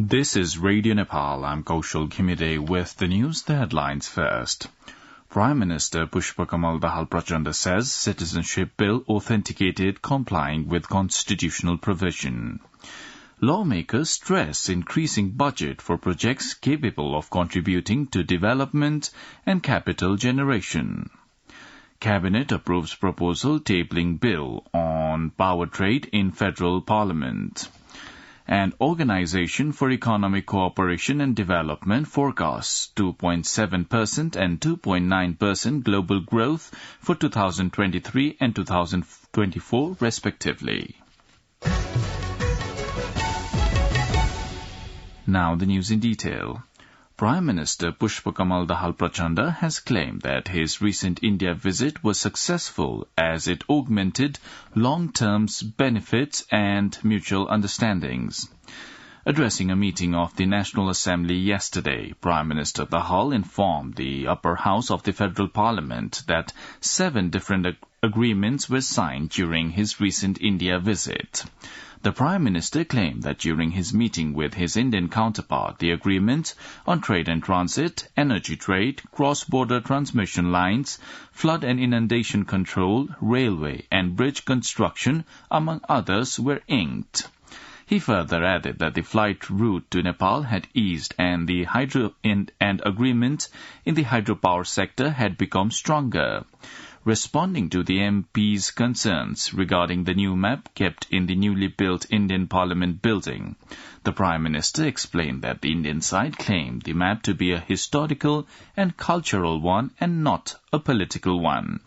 This is Radio Nepal. I'm Kaushal Ghimide with the news, the headlines first. Prime Minister Pushpakamal Dahal Prachanda says citizenship bill authenticated complying with constitutional provision. Lawmakers stress increasing budget for projects capable of contributing to development and capital generation. Cabinet approves proposal tabling bill on power trade in federal parliament. And Organization for Economic Cooperation and Development forecasts 2.7% and 2.9% global growth for 2023 and 2024 respectively. Now the news in detail. Prime Minister Pushpakamal Dahal Prachanda has claimed that his recent India visit was successful as it augmented long-term benefits and mutual understandings. Addressing a meeting of the National Assembly yesterday, Prime Minister Dahal informed the upper house of the Federal Parliament that 7 different agreements were signed during his recent India visit. The Prime Minister claimed that during his meeting with his Indian counterpart, the agreement on trade and transit, energy trade, cross-border transmission lines, flood and inundation control, railway and bridge construction, among others, were inked. He further added that the flight route to Nepal had eased and the agreement in the hydropower sector had become stronger. Responding to the MP's concerns regarding the new map kept in the newly built Indian Parliament building, the Prime Minister explained that the Indian side claimed the map to be a historical and cultural one and not a political one.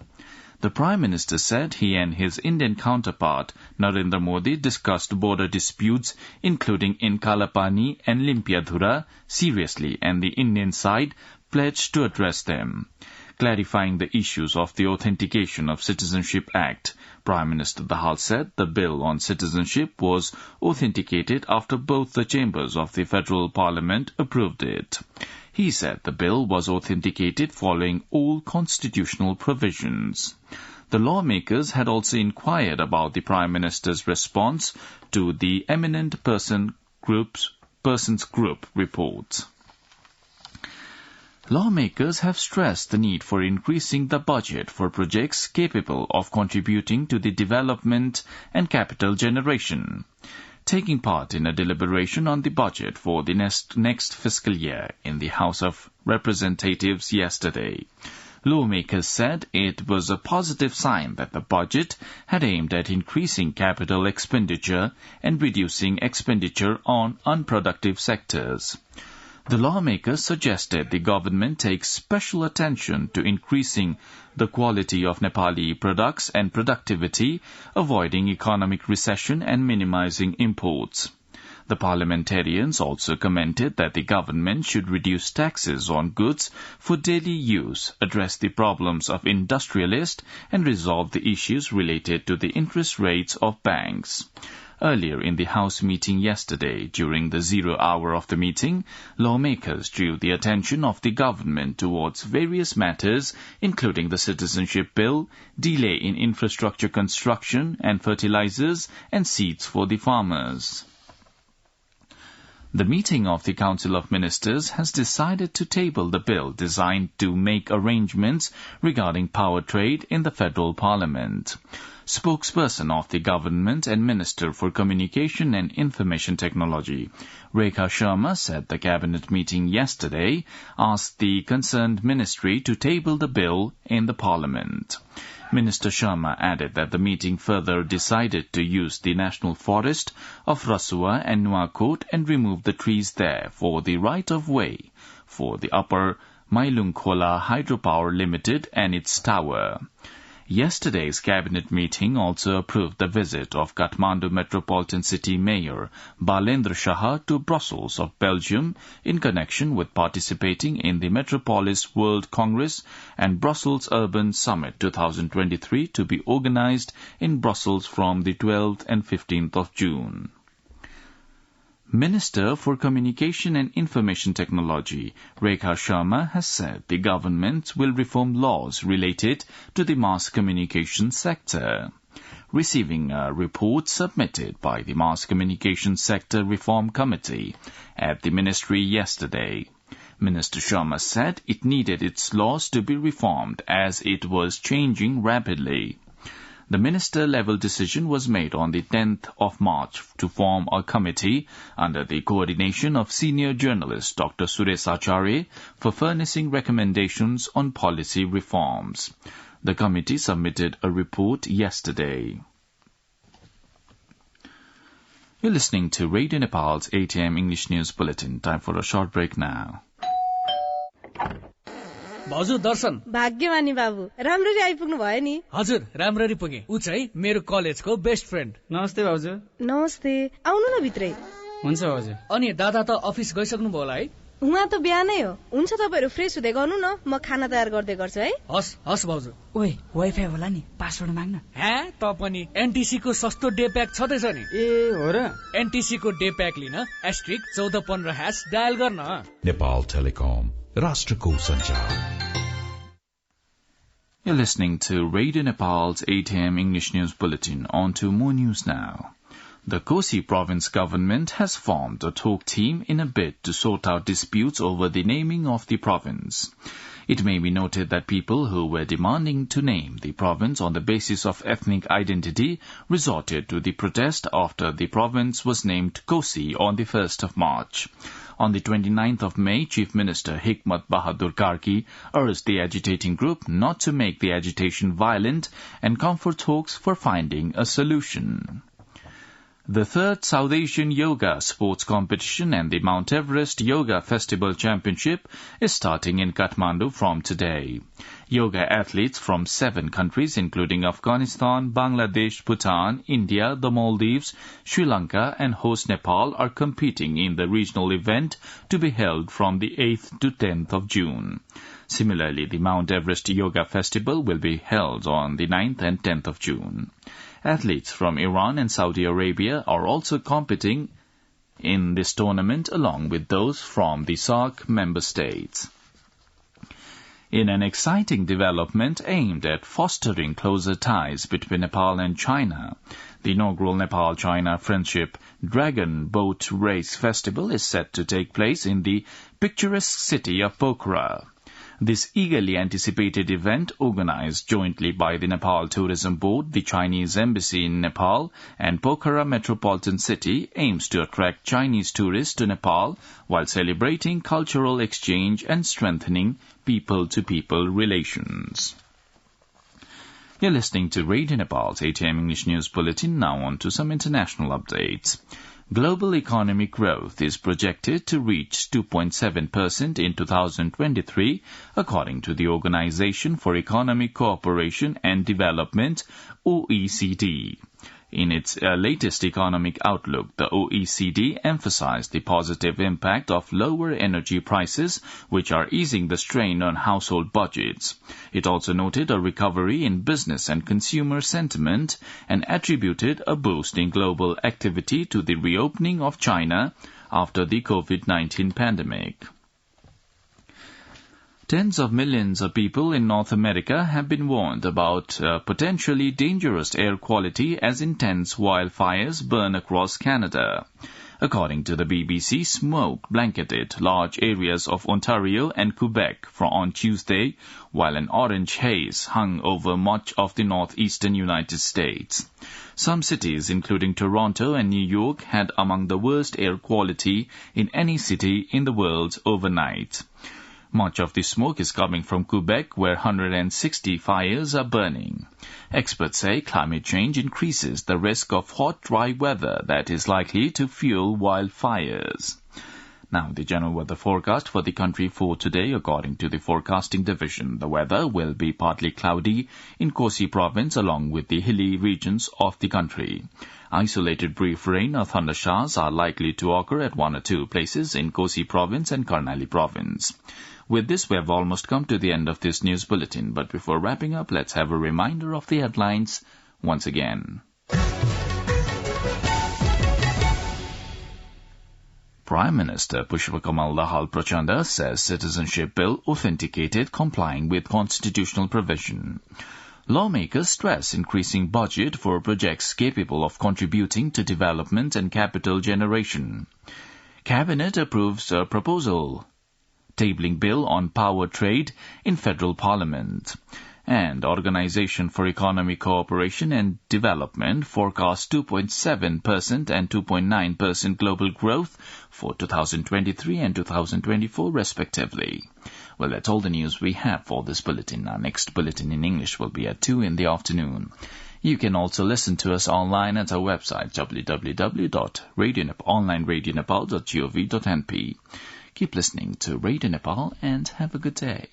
The Prime Minister said he and his Indian counterpart, Narendra Modi, discussed border disputes including in Kalapani and Limpiadhura seriously, and the Indian side pledged to address them. Clarifying the issues of the Authentication of Citizenship Act, Prime Minister Dahal said the bill on citizenship was authenticated after both the chambers of the Federal Parliament approved it. He said the bill was authenticated following all constitutional provisions. The lawmakers had also inquired about the Prime Minister's response to the Eminent Persons Group report. Lawmakers have stressed the need for increasing the budget for projects capable of contributing to the development and capital generation. Taking part in a deliberation on the budget for the next fiscal year in the House of Representatives yesterday, lawmakers said it was a positive sign that the budget had aimed at increasing capital expenditure and reducing expenditure on unproductive sectors. The lawmakers suggested the government take special attention to increasing the quality of Nepali products and productivity, avoiding economic recession and minimizing imports. The parliamentarians also commented that the government should reduce taxes on goods for daily use, address the problems of industrialists, and resolve the issues related to the interest rates of banks. Earlier in the House meeting yesterday, during the 0 hour of the meeting, lawmakers drew the attention of the government towards various matters, including the citizenship bill, delay in infrastructure construction and fertilizers, and seeds for the farmers. The meeting of the Council of Ministers has decided to table the bill designed to make arrangements regarding power trade in the Federal Parliament. Spokesperson of the government and Minister for Communication and Information Technology, Rekha Sharma, said the cabinet meeting yesterday asked the concerned ministry to table the bill in the parliament. Minister Sharma added that the meeting further decided to use the national forest of Rasua and Nuakot and remove the trees there for the right-of-way for the Upper Mailungkhola Hydropower Limited and its tower. Yesterday's cabinet meeting also approved the visit of Kathmandu Metropolitan City Mayor Balendra Shah to Brussels of Belgium in connection with participating in the Metropolis World Congress and Brussels Urban Summit 2023 to be organized in Brussels from the 12th and 15th of June. Minister for Communication and Information Technology, Rekha Sharma, has said the government will reform laws related to the mass communication sector. receiving a report submitted by the Mass Communication Sector Reform Committee at the ministry yesterday. Minister Sharma said it needed its laws to be reformed as it was changing rapidly. The minister-level decision was made on the 10th of March to form a committee under the coordination of senior journalist Dr. Suresh Acharya for furnishing recommendations on policy reforms. The committee submitted a report yesterday. You're listening to Radio Nepal's 8 a.m. English News Bulletin. Time for a short break now. भाउजू दर्शन भाग्यमानी बाबु राम्ररी आइपुग्नु भयो नि हजुर राम्ररी पुगे उ चाहिँ मेरो कलेजको बेस्ट फ्रेन्ड नमस्ते भाउजू नमस्ते आउनु न भित्रै हुन्छ भाउजू अनि दादा त अफिस गइसक्नु भयो होला है उहाँ त बिहानै हो हुन्छ तपाईहरु फ्रेस हुँदै गर्नु न म खाना तयार गर्दै गर्छु है हस् हस् भाउजू ओइ वाइफाई होला नि पासवर्ड माग्न हे त पनि एनटीसी को सस्तो डे प्याक छदैछ नि ए हो र एनटीसी को डे प्याक लिन *1415# डायल गर्न नेपाल टेलिकम राष्ट्रको संचार. You're listening to Radio Nepal's 8 a.m. English News Bulletin. On to more news now. The Kosi province government has formed a talk team in a bid to sort out disputes over the naming of the province. It may be noted that people who were demanding to name the province on the basis of ethnic identity resorted to the protest after the province was named Kosi on the 1st of March. On the 29th of May, Chief Minister Hikmat Bahadur Karki urged the agitating group not to make the agitation violent and come for talks for finding a solution. The third South Asian Yoga Sports Competition and the Mount Everest Yoga Festival Championship is starting in Kathmandu from today. Yoga athletes from 7 countries including Afghanistan, Bangladesh, Bhutan, India, the Maldives, Sri Lanka and host Nepal are competing in the regional event to be held from the 8th to 10th of June. Similarly, the Mount Everest Yoga Festival will be held on the 9th and 10th of June. Athletes from Iran and Saudi Arabia are also competing in this tournament along with those from the SAARC member states. In an exciting development aimed at fostering closer ties between Nepal and China, the inaugural Nepal-China Friendship Dragon Boat Race Festival is set to take place in the picturesque city of Pokhara. This eagerly anticipated event, organized jointly by the Nepal Tourism Board, the Chinese Embassy in Nepal, and Pokhara Metropolitan City, aims to attract Chinese tourists to Nepal while celebrating cultural exchange and strengthening people-to-people relations. You're listening to Radio Nepal's 8 a.m. English News Bulletin. Now on to some international updates. Global economic growth is projected to reach 2.7% in 2023, according to the Organization for Economic Cooperation and Development, OECD. In its latest economic outlook, the OECD emphasized the positive impact of lower energy prices, which are easing the strain on household budgets. It also noted a recovery in business and consumer sentiment and attributed a boost in global activity to the reopening of China after the COVID-19 pandemic. Tens of millions of people in North America have been warned about potentially dangerous air quality as intense wildfires burn across Canada. According to the BBC, smoke blanketed large areas of Ontario and Quebec on Tuesday, while an orange haze hung over much of the northeastern United States. Some cities, including Toronto and New York, had among the worst air quality in any city in the world overnight. Much of the smoke is coming from Quebec, where 160 fires are burning. Experts say climate change increases the risk of hot, dry weather that is likely to fuel wildfires. Now, the general weather forecast for the country for today, according to the Forecasting Division. The weather will be partly cloudy in Kosi province along with the hilly regions of the country. Isolated brief rain or thunder showers are likely to occur at 1 or 2 places in Kosi province and Karnali province. With this, we have almost come to the end of this news bulletin. But before wrapping up, let's have a reminder of the headlines once again. Prime Minister Pushpakamal Dahal Prachanda says citizenship bill authenticated complying with constitutional provision. Lawmakers stress increasing budget for projects capable of contributing to development and capital generation. Cabinet approves a proposal tabling bill on power trade in federal parliament. And Organization for Economic Cooperation and Development forecasts 2.7% and 2.9% global growth for 2023 and 2024 respectively. Well, that's all the news we have for this bulletin. Our next bulletin in English will be at 2 in the afternoon. You can also listen to us online at our website www.onlineradionepal.gov.np. Keep listening to Radio Nepal and have a good day.